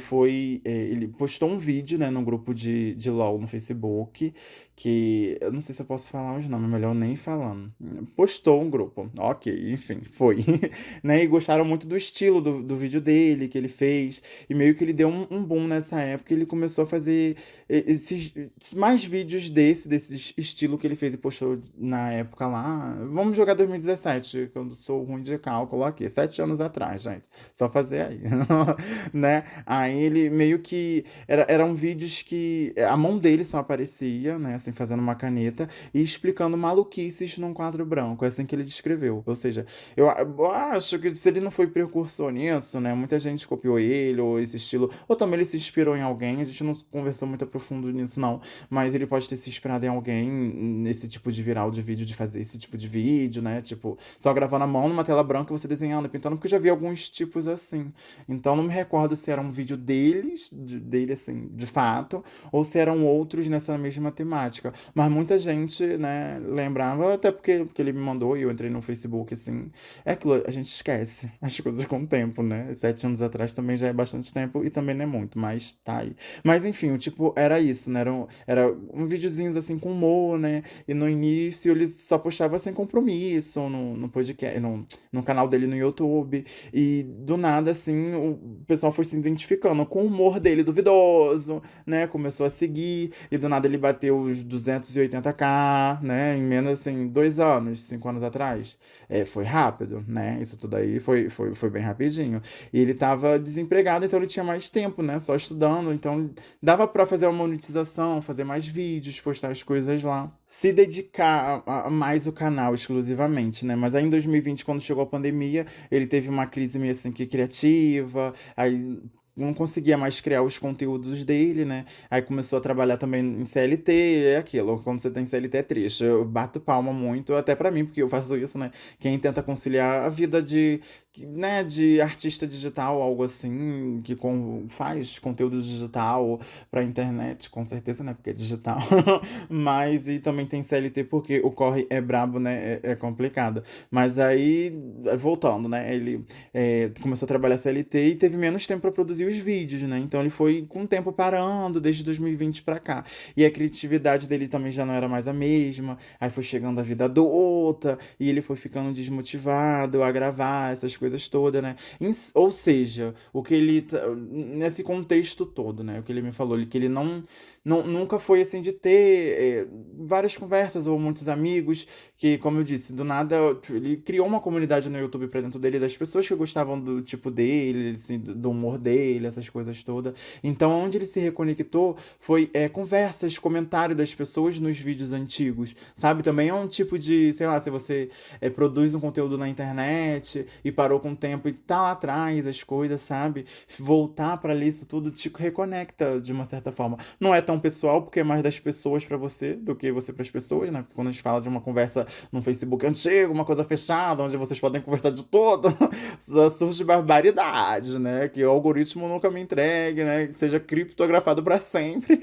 postou um vídeo, né, num grupo de LOL no Facebook, que eu não sei se eu posso falar os nomes, melhor nem falando. Postou um grupo, ok, enfim, foi. Né, e gostaram muito do estilo do vídeo dele, que ele fez, e meio que ele deu um boom nessa época, ele começou a fazer esses, mais vídeos desse estilo que ele fez e postou na época lá. Vamos jogar 2017, que eu sou ruim de cálculo aqui, 7 anos atrás, gente. Só fazer aí, né? Aí ele meio que eram vídeos que a mão dele só aparecia, né? Assim, fazendo uma caneta e explicando maluquices num quadro branco. É assim que ele descreveu. Ou seja, eu acho que se ele não foi precursor nisso, né? Muita gente copiou ele, ou esse estilo. Ou também ele se inspirou em alguém. A gente não conversou muito a profundo nisso, não. Mas ele pode ter se inspirado em alguém nesse tipo de viral de vídeo, de fazer esse tipo de vídeo, né? Tipo, só gravando a mão numa tela branca e você desenhando, pintando, porque eu já vi algum estilo tipos assim. Então não me recordo se era um vídeo dele assim, de fato, ou se eram outros nessa mesma temática. Mas muita gente, né, lembrava, até porque ele me mandou e eu entrei no Facebook, assim. É aquilo, a gente esquece as coisas com o tempo, né? 7 anos atrás também já é bastante tempo e também não é muito, mas tá aí. Mas enfim, o tipo, era isso, né? Era um videozinhos assim com humor, né? E no início ele só postava sem compromisso no podcast, no canal dele no YouTube. E do nada, assim, o pessoal foi se identificando com o humor dele duvidoso, né? Começou a seguir. E do nada ele bateu os 280k, né? Em menos, assim, 2 anos, 5 anos atrás. É, foi rápido, né? Isso tudo aí foi bem rapidinho. E ele tava desempregado, então ele tinha mais tempo, né? Só estudando. Então dava pra fazer uma monetização, fazer mais vídeos, postar as coisas lá. Se dedicar a mais o canal exclusivamente, né? Mas aí em 2020, quando chegou a pandemia, ele teve uma crise meio assim que criativa, aí não conseguia mais criar os conteúdos dele, né? Aí começou a trabalhar também em CLT, é aquilo, quando você tem CLT é triste. Eu bato palma muito, até pra mim, porque eu faço isso, né? Quem tenta conciliar a vida né, de artista digital, algo assim, que faz conteúdo digital pra internet, com certeza, né? Porque é digital. Mas e também tem CLT porque o corre é brabo, né? É complicado. Mas aí, voltando, né? Ele começou a trabalhar CLT e teve menos tempo para produzir os vídeos, né? Então ele foi com o tempo parando desde 2020 para cá. E a criatividade dele também já não era mais a mesma. Aí foi chegando a vida adulta e ele foi ficando desmotivado a gravar essas coisas todas, né? Ou seja, o que ele nesse contexto todo, né? O que ele me falou, que ele nunca foi assim de ter várias conversas ou muitos amigos que, como eu disse, do nada ele criou uma comunidade no YouTube pra dentro dele das pessoas que gostavam do tipo dele, assim, do humor dele, essas coisas todas. Então, onde ele se reconectou foi conversas, comentário das pessoas nos vídeos antigos, sabe? Também é um tipo de, sei lá, se você produz um conteúdo na internet e parou com o tempo e tá lá atrás as coisas, sabe? Voltar pra ler isso tudo te reconecta de uma certa forma. Não é tão pessoal, porque é mais das pessoas pra você do que você pras pessoas, né? Porque quando a gente fala de uma conversa no Facebook antigo, uma coisa fechada, onde vocês podem conversar de tudo, só surge barbaridade, né? Que o algoritmo nunca me entregue, né? Que seja criptografado pra sempre.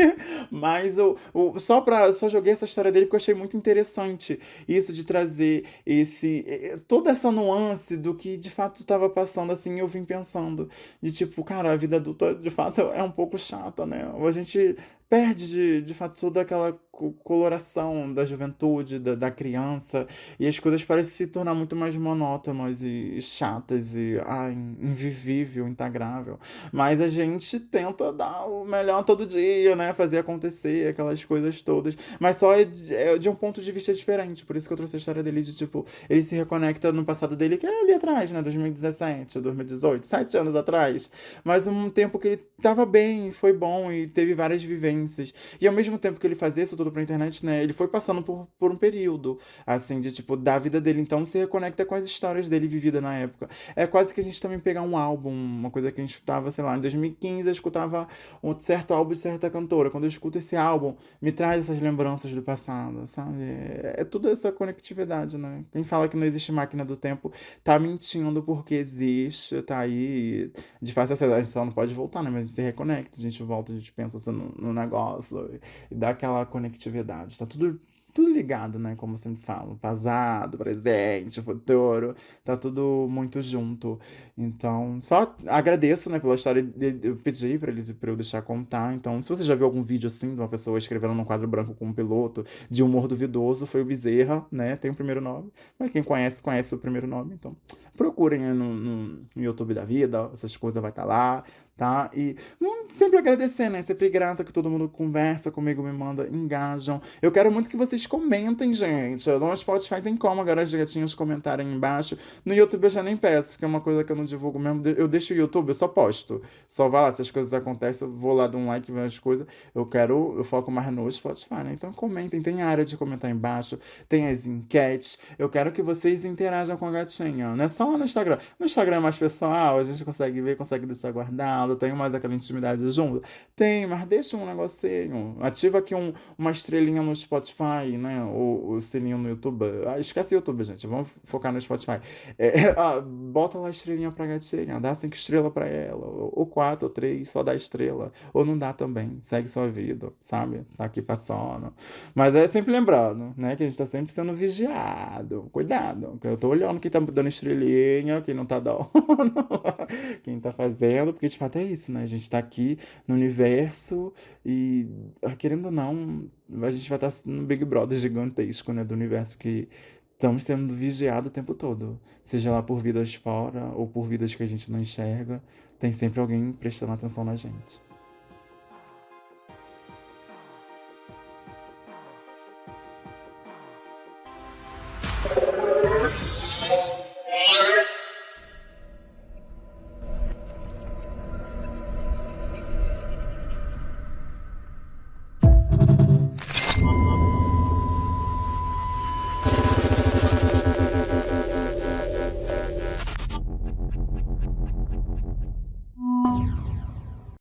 Mas só joguei essa história dele porque eu achei muito interessante isso de trazer toda essa nuance do que de fato estava passando, assim, eu vim pensando. De tipo, cara, a vida adulta de fato é um pouco chata, né? A gente perde de fato toda aquela coloração da juventude, da criança, e as coisas parecem se tornar muito mais monótonas e chatas e invivível, intagrável. Mas a gente tenta dar o melhor todo dia, né? Fazer acontecer aquelas coisas todas. Mas só é de um ponto de vista diferente. Por isso que eu trouxe a história dele de tipo, ele se reconecta no passado dele, que é ali atrás, né? 2017, 2018, 7 anos atrás. Mas um tempo que ele tava bem, foi bom e teve várias vivências. E ao mesmo tempo que ele fazia isso tudo pra internet, né? Ele foi passando por um período, assim, de tipo, da vida dele. Então se reconecta com as histórias dele vivida na época. É quase que a gente também pegar um álbum, uma coisa que a gente escutava, sei lá, em 2015 eu escutava um certo álbum de certa cantora. Quando eu escuto esse álbum, me traz essas lembranças do passado, sabe? É tudo essa conectividade, né? Quem fala que não existe máquina do tempo tá mentindo porque existe, tá aí. De fácil acesso, a gente só não pode voltar, né? Mas a gente se reconecta, a gente volta, a gente pensa assim, no negócio e dá aquela conectividade. Tá tudo ligado, né? Como eu sempre falo. Passado, presente, futuro. Tá tudo muito junto. Então, só agradeço, né, pela história dele. Eu pedi pra eu deixar contar. Então, se você já viu algum vídeo assim, de uma pessoa escrevendo num quadro branco com um piloto, de humor duvidoso, foi o Bezerra, né? Tem o primeiro nome. Mas quem conhece o primeiro nome. Então, procurem né, no YouTube da vida. Essas coisas vai estar lá. Tá? E sempre agradecer, né? Sempre grato que todo mundo conversa comigo, me manda, engajam. Eu quero muito que vocês comentem, gente. No Spotify tem como agora as gatinhas comentarem embaixo. No YouTube eu já nem peço, porque é uma coisa que eu não divulgo mesmo. Eu deixo o YouTube, eu só posto. Só vai lá, se as coisas acontecem, eu vou lá dar um like, ver as coisas. Eu foco mais no Spotify, né? Então comentem, tem área de comentar embaixo, tem as enquetes. Eu quero que vocês interajam com a gatinha. Não é só lá no Instagram. No Instagram é mais pessoal, a gente consegue ver, consegue deixar guardado. falando, tenho mais aquela intimidade junto. Tem, mas deixa um negocinho. Ativa aqui uma estrelinha no Spotify, né? O sininho no YouTube. Ah, esquece o YouTube, gente. Vamos focar no Spotify. Bota lá a estrelinha pra gatinha. Dá 5 estrelas pra ela. Ou 4, ou 3, só dá estrela. Ou não dá também. Segue sua vida, sabe? Tá aqui passando. Mas é sempre lembrando, né? Que a gente tá sempre sendo vigiado. Cuidado. Que eu tô olhando quem tá dando estrelinha, quem não tá dando. Quem tá fazendo. Porque de fato é isso, né? A gente tá aqui no universo e, querendo ou não, a gente vai estar no Big Brother gigantesco, né, do universo, que estamos sendo vigiados o tempo todo. Seja lá por vidas fora ou por vidas que a gente não enxerga, tem sempre alguém prestando atenção na gente.